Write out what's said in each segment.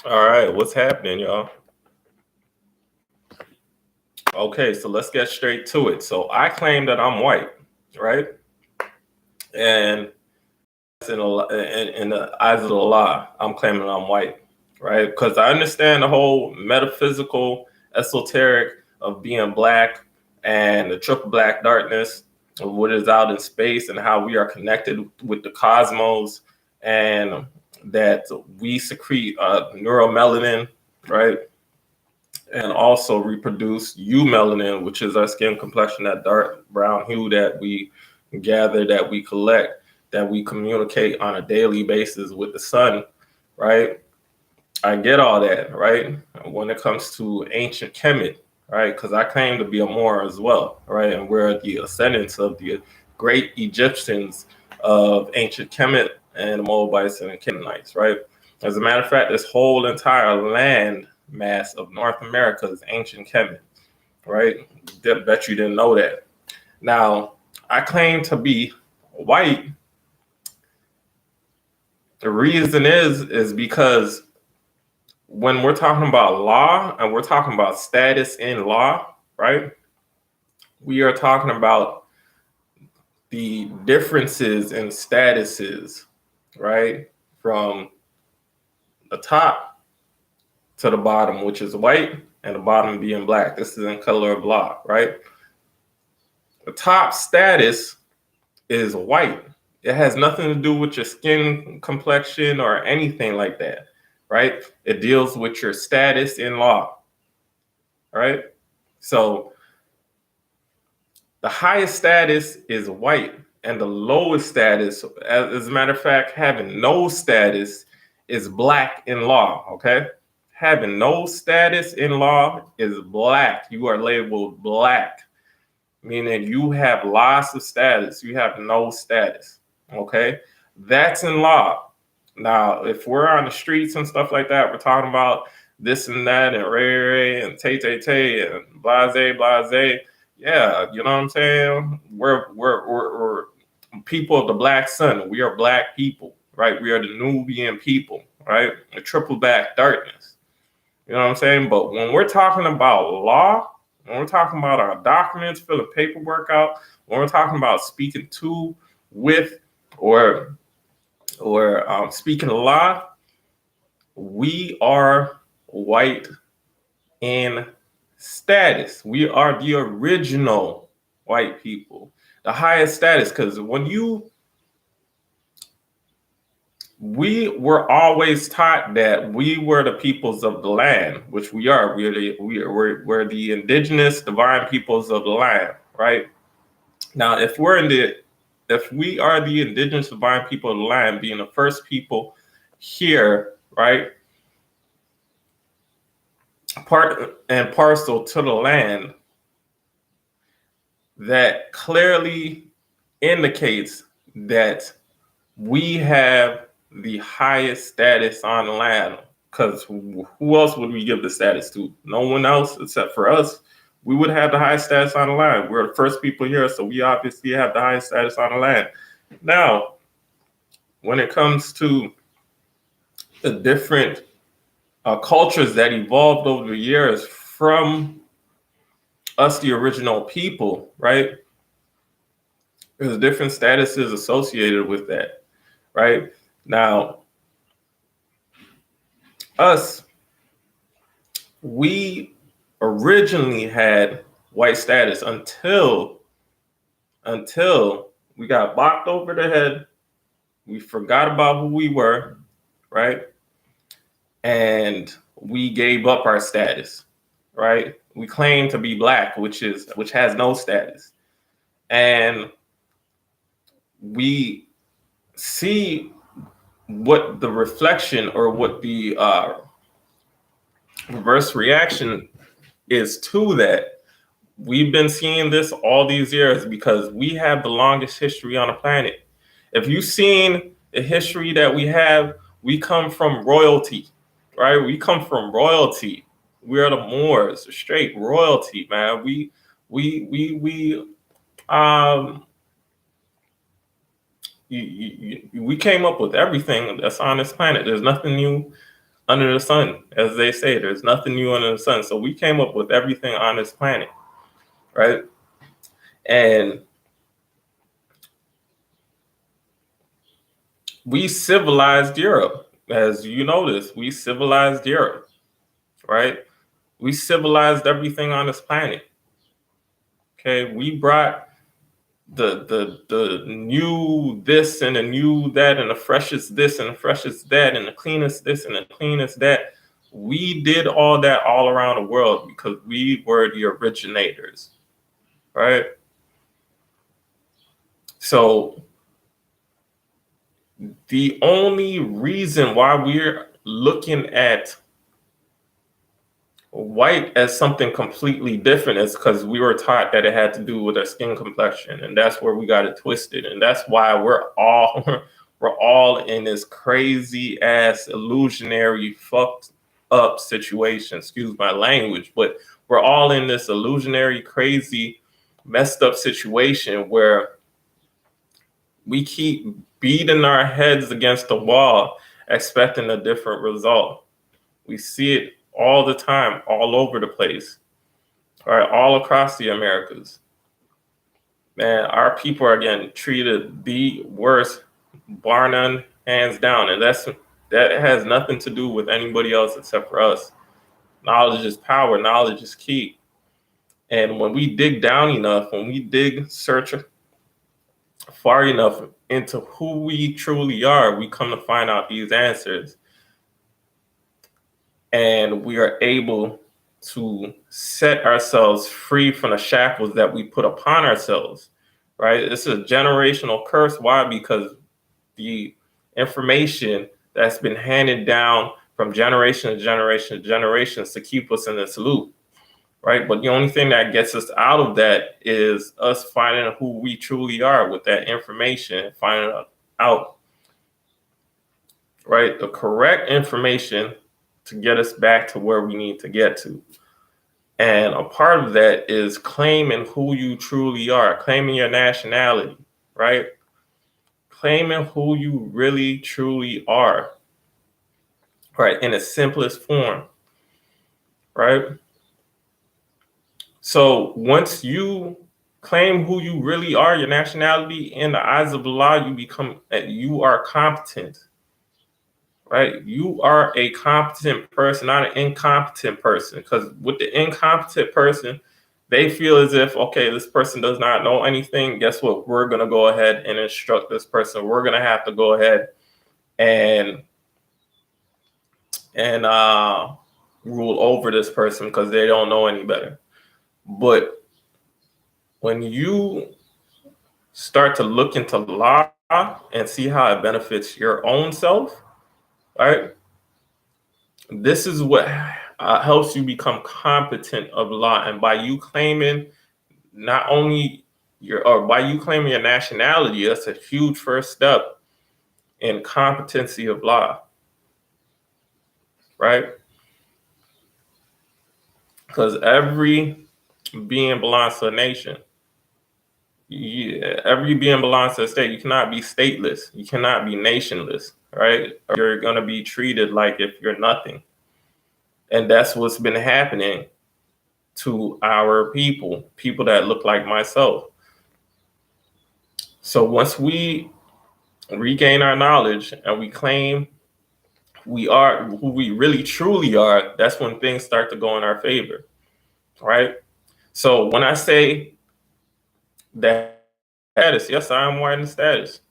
All right, what's happening, y'all? Okay, so let's get straight to it. So I claim that I'm white, right? And in the eyes of the law, I'm claiming I'm white, right? Because I understand the whole metaphysical, esoteric of being black and the triple black darkness of what is out in space and how we are connected with the cosmos, and that we secrete neuromelanin, right? And also reproduce eumelanin, which is our skin complexion, that dark brown hue that we gather, that we collect, that we communicate on a daily basis with the sun, right? I get all that, right? When it comes to ancient Kemet, right? Because I claim to be a Moor as well, right? And we're the ascendants of the great Egyptians of ancient Kemet and the Moabites and the Canaanites, right? As a matter of fact, this whole entire land mass of North America is ancient Kemet, right? Bet you didn't know that. Now, I claim to be white. The reason is because when we're talking about law and we're talking about status in law, right? We are talking about the differences in statuses, right? From the top to the bottom, which is white, and the bottom being black. This is in color of law, right? The top status is white. It has nothing to do with your skin complexion or anything like that, right? It deals with your status in law, right? So the highest status is white, and the lowest status, as a matter of fact, having no status is black in law, okay? Having no status in law is black. You are labeled black, meaning you have loss of status. You have no status, okay? That's in law. Now, if we're on the streets and stuff like that, we're talking about this and that and ray and tay and blase. Yeah, you know what I'm saying? We're people of the black sun. We are black people, right? We are the Nubian people, right? The triple black darkness. You know what I'm saying? But when we're talking about law, when we're talking about our documents, filling paperwork out, when we're talking about speaking to, with, or speaking law, we are white in status. We are the original white people, the highest status. Because we were always taught that we were the peoples of the land, which we are. We're the indigenous divine peoples of the land, right? Now, if we are the indigenous divine people of the land, being the first people here, right, part and parcel to the land, that clearly indicates that we have the highest status on the land. Because who else would we give the status to? No one else except for us. We would have the highest status on the land. We're the first people here, so we obviously have the highest status on the land. Now, when it comes to the different cultures that evolved over the years from us, the original people, right? There's different statuses associated with that, right? Now, we originally had white status until we got bopped over the head. We forgot about who we were, right? And we gave up our status, right? We claim to be black, which has no status. And we see what the reflection or what the reverse reaction is to that. We've been seeing this all these years because we have the longest history on the planet. If you've seen the history that we come from royalty, right? We come from royalty. We are the Moors, straight royalty, man. Um we came up with everything that's on this planet. There's nothing new under the sun, as they say. There's nothing new under the sun. So we came up with everything on this planet, right? And we civilized Europe. As you notice, we civilized Europe, right? We civilized everything on this planet. Okay, we brought the new this and the new that and the freshest this and the freshest that and the cleanest this and the cleanest that. We did all that all around the world because we were the originators, right? So the only reason why we're looking at white as something completely different is because we were taught that it had to do with our skin complexion, and that's where we got it twisted. And that's why we're all in this crazy ass illusionary fucked up situation. Excuse my language, but we're all in this illusionary, crazy, messed up situation where we keep beating our heads against the wall expecting a different result. We see it all the time, all over the place, all right, all across the Americas. Man, our people are getting treated the worst, bar none, hands down. And that has nothing to do with anybody else except for us. Knowledge is power, knowledge is key. And when we dig down enough, when we search far enough into who we truly are, we come to find out these answers. And we are able to set ourselves free from the shackles that we put upon ourselves, right? This is a generational curse. Why? Because the information that's been handed down from generation to generation to generations to keep us in this loop, right? But the only thing that gets us out of that is us finding who we truly are with that information, finding out, right, the correct information to get us back to where we need to get to. And a part of that is claiming who you truly are, claiming your nationality, right? Claiming who you really, truly are, right? In its simplest form, right? So once you claim who you really are, your nationality, in the eyes of the law, you are competent. Right? You are a competent person, not an incompetent person. Because with the incompetent person, they feel as if, okay, this person does not know anything. Guess what? We're going to go ahead and instruct this person. We're going to have to go ahead and rule over this person because they don't know any better. But when you start to look into law and see how it benefits your own self, right? This is what helps you become competent of law. And by you claiming not only by you claiming your nationality, that's a huge first step in competency of law, right? Because every being belongs to a nation. Yeah, every being belongs to a state. You cannot be stateless. You cannot be nationless, right? You're going to be treated like if you're nothing. And that's what's been happening to our people that look like myself. So once we regain our knowledge and we claim we are who we really truly are, that's when things start to go in our favor, right? So when I say that status, yes, I am white in status.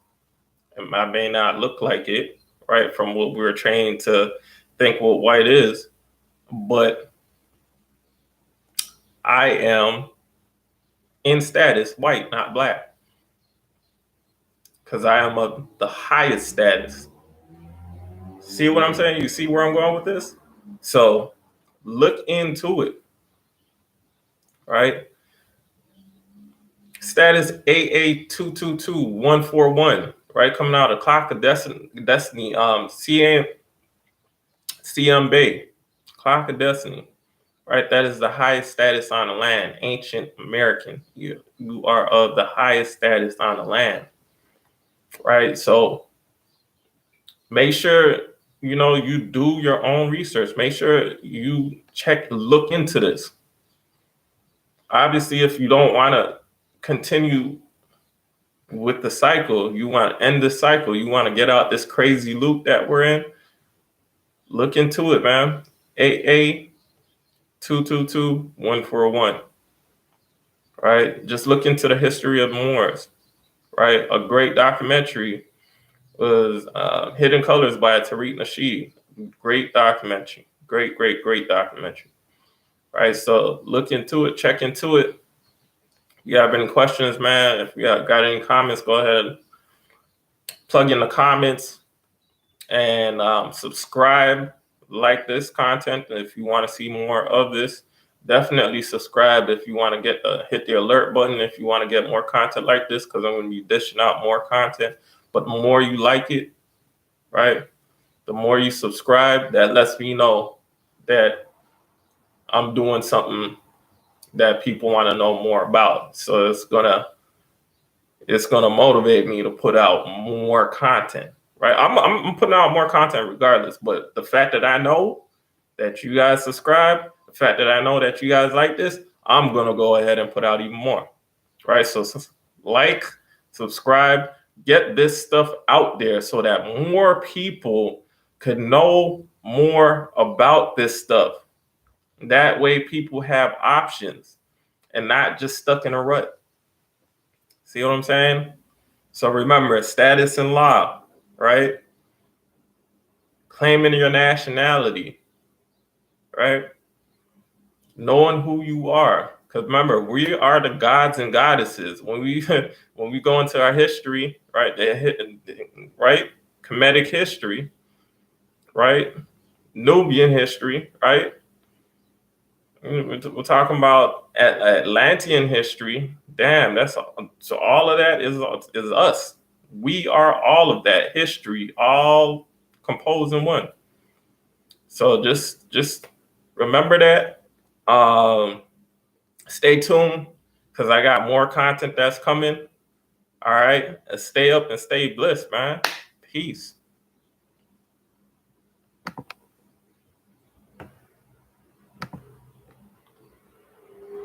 And I may not look like it, right, from what we were trained to think what white is, but I am in status white, not black, because I am of the highest status. See what I'm saying? You see where I'm going with this? So look into it, right? Status AA222141, right? Coming out of clock of destiny, CM Bay, clock of destiny, right? That is the highest status on the land, ancient American. You are of the highest status on the land, right? So make sure you do your own research. Make sure you look into this. Obviously, if you don't want to continue with the cycle, you want to end the cycle, you want to get out this crazy loop that we're in, look into it, man. AA 222141. Right? Just look into the history of Moors. Right? A great documentary was Hidden Colors by Tariq Nasheed. Great documentary. Great documentary. Right? So look into it, check into it. If you have any questions, man, if you got any comments, go ahead, plug in the comments, and subscribe, like this content. If you want to see more of this, definitely subscribe. If you want to hit the alert button if you want to get more content like this, because I'm going to be dishing out more content. But the more you like it, right, the more you subscribe, that lets me know that I'm doing something that people want to know more about. So it's gonna motivate me to put out more content. Right, I'm putting out more content regardless. But the fact that I know that you guys subscribe, the fact that I know that you guys like this, I'm gonna go ahead and put out even more. Right, so like, subscribe, get this stuff out there so that more people could know more about this stuff. That way, people have options and not just stuck in a rut. See what I'm saying? So remember, status in law, right? Claiming your nationality, right? Knowing who you are. Because remember, we are the gods and goddesses. When we go into our history, right? Right? Kemetic history, right? Nubian history, right? We're talking about Atlantean history. Damn, so all of that is us. We are all of that history, all composed in one. So just remember that. Stay tuned, because I got more content that's coming. All right. Stay up and stay blessed, man. Peace.